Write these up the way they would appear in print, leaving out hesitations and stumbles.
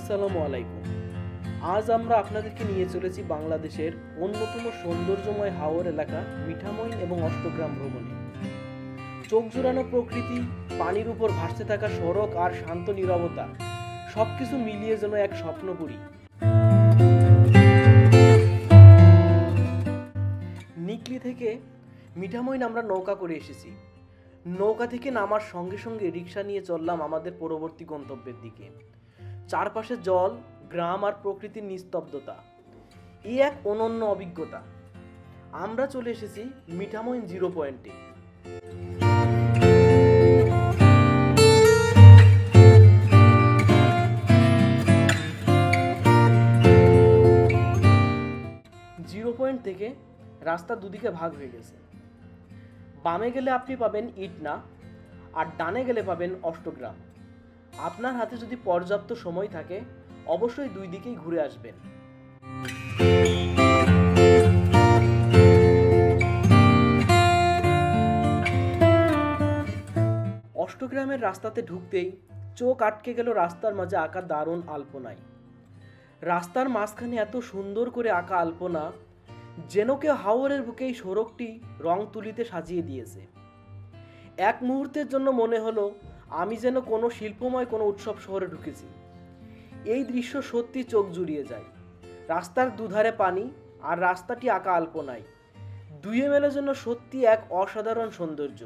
আসসালামু আলাইকুম। আজ আমরা আপনাদেরকে নিয়ে চলেছি বাংলাদেশের অন্যতম সৌন্দর্যময় হাওর এলাকা মিঠামইন এবং অষ্টগ্রাম ভ্রমণে। চোখ জোড়ানো প্রকৃতি, পানির উপর ভাসতে থাকা সড়ক আর শান্ত নীরবতা সবকিছু মিলিয়ে যেন এক স্বপ্নপুরী। নিকলি থেকে মিঠামইন আমরা নৌকা করে এসেছি। নৌকা থেকে নামার সঙ্গে সঙ্গে রিক্সা নিয়ে চললাম আমাদের পরবর্তী গন্তব্যের দিকে। চারপাশে জল, গ্রাম আর প্রকৃতির নিস্তব্ধতা, এই এক অনন্য অভিজ্ঞতা। আমরা চলে এসেছি মিঠামইন 0 পয়েন্টে। জিরো পয়েন্ট থেকে রাস্তা দুদিকে ভাগ হয়ে গেছে। বামে গেলে আপনি পাবেন ইটনা আর ডানে গেলে পাবেন অষ্টগ্রাম। আপনার হাতে যদি পর্যাপ্ত সময় থাকে অবশ্যই দুই দিকেই ঘুরে আসবেন। অষ্টগ্রামের রাস্তাতে ঢুকতেই চোখ আটকে গেল রাস্তার মাঝে আঁকা দারুণ আলপনায়। রাস্তার মাঝখানে এত সুন্দর করে আঁকা আলপনা, যেন কেউ হাওরের বুকে এই সড়কটি রং তুলিতে সাজিয়ে দিয়েছে। এক মুহূর্তের জন্য মনে হলো আমি যেন কোনো শিল্পময় কোনো উৎসব শহরে ঢুকেছি। এই দৃশ্য সত্যি চোখ জুড়িয়ে যায়। রাস্তার দুধারে পানি আর রাস্তাটি আঁকা আলপনায়, দুয়ে মেলে যেন সত্যি এক অসাধারণ সৌন্দর্য।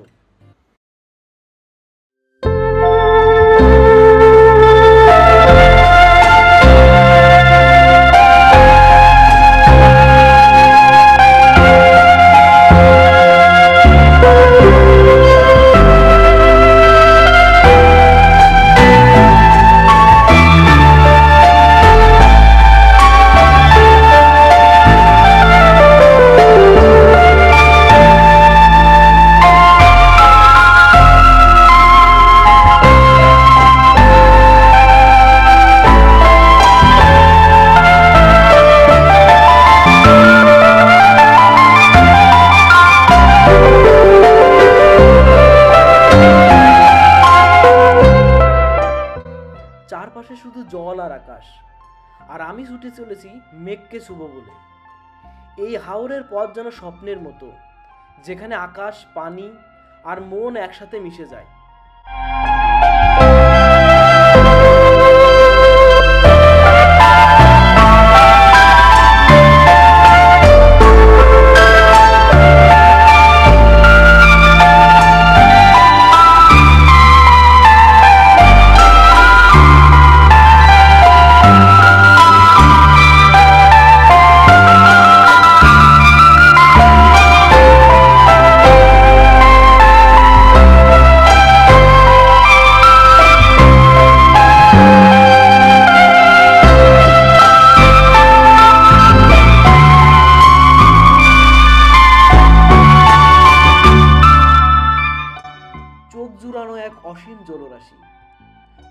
চারপাশে শুধু জল আর আকাশ, আর আমি ছুটে চলেছি মেঘকে শুভ বলে। এই হাওরের পথ যেন স্বপ্নের মতো, যেখানে আকাশ, পানি আর মন একসাথে মিশে যায়। চোখ জুড়ানো এক অসীম জলরাশি,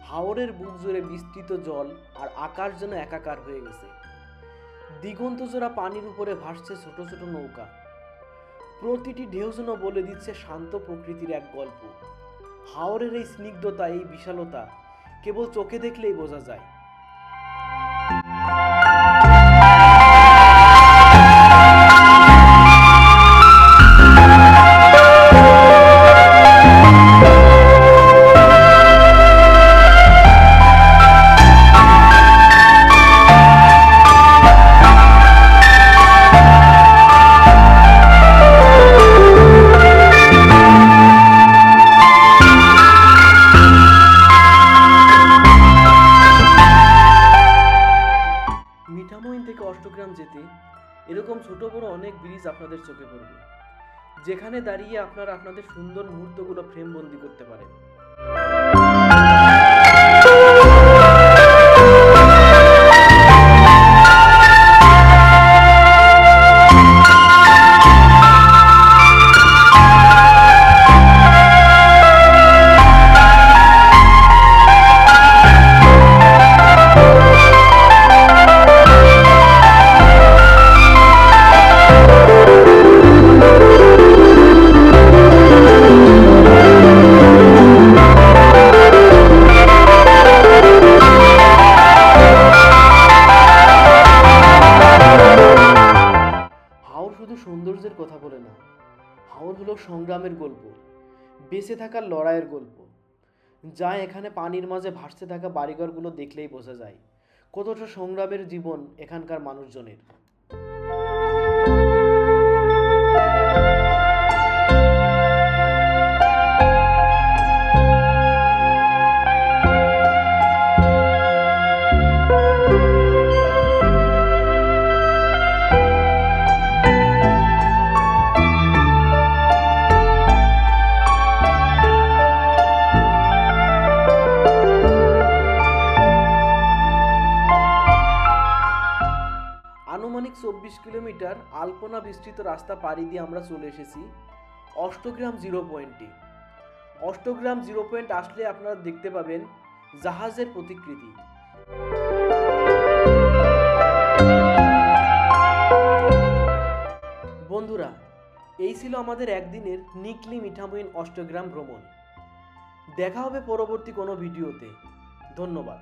হাওরের বুক জুড়ে বিস্তৃত জল আর আকাশ যেন একাকার হয়ে গেছে। দিগন্ত জোড়া পানির উপরে ভাসছে ছোট ছোট নৌকা, প্রতিটি ঢেউ যেন বলে দিচ্ছে শান্ত প্রকৃতির এক গল্প। হাওরের এই স্নিগ্ধতা, এই বিশালতা কেবল চোখে দেখলেই বোঝা যায়। মিঠামইন থেকে অষ্টগ্রাম যেতে এরকম ছোট বড় অনেক ব্রিজ আপনাদের চোখে পড়বে, যেখানে দাঁড়িয়ে আপনারা আপনাদের সুন্দর মুহূর্তগুলো ফ্রেমবন্দি করতে পারেন। বেঁচে থাকার লড়াইয়ের গল্প, যা এখানে পানির মাঝে ভাসতে থাকা বাড়িঘরগুলো দেখলেই বোঝা যায় কতটা সংগ্রামের জীবন এখানকার মানুষজনের। আনুমানিক 24 কিলোমিটার আলপনা বিস্তৃত রাস্তা পাড়ি দিয়ে আমরা চলে এসেছি অষ্টগ্রাম জিরো পয়েন্টে। অষ্টগ্রাম জিরো পয়েন্ট আসলে আপনারা দেখতে পাবেন জাহাজের প্রতিকৃতি। বন্ধুরা, এই ছিল আমাদের একদিনের নিকলি মিঠামইন অষ্টগ্রাম ভ্রমণ। দেখা হবে পরবর্তী কোনো ভিডিওতে। ধন্যবাদ।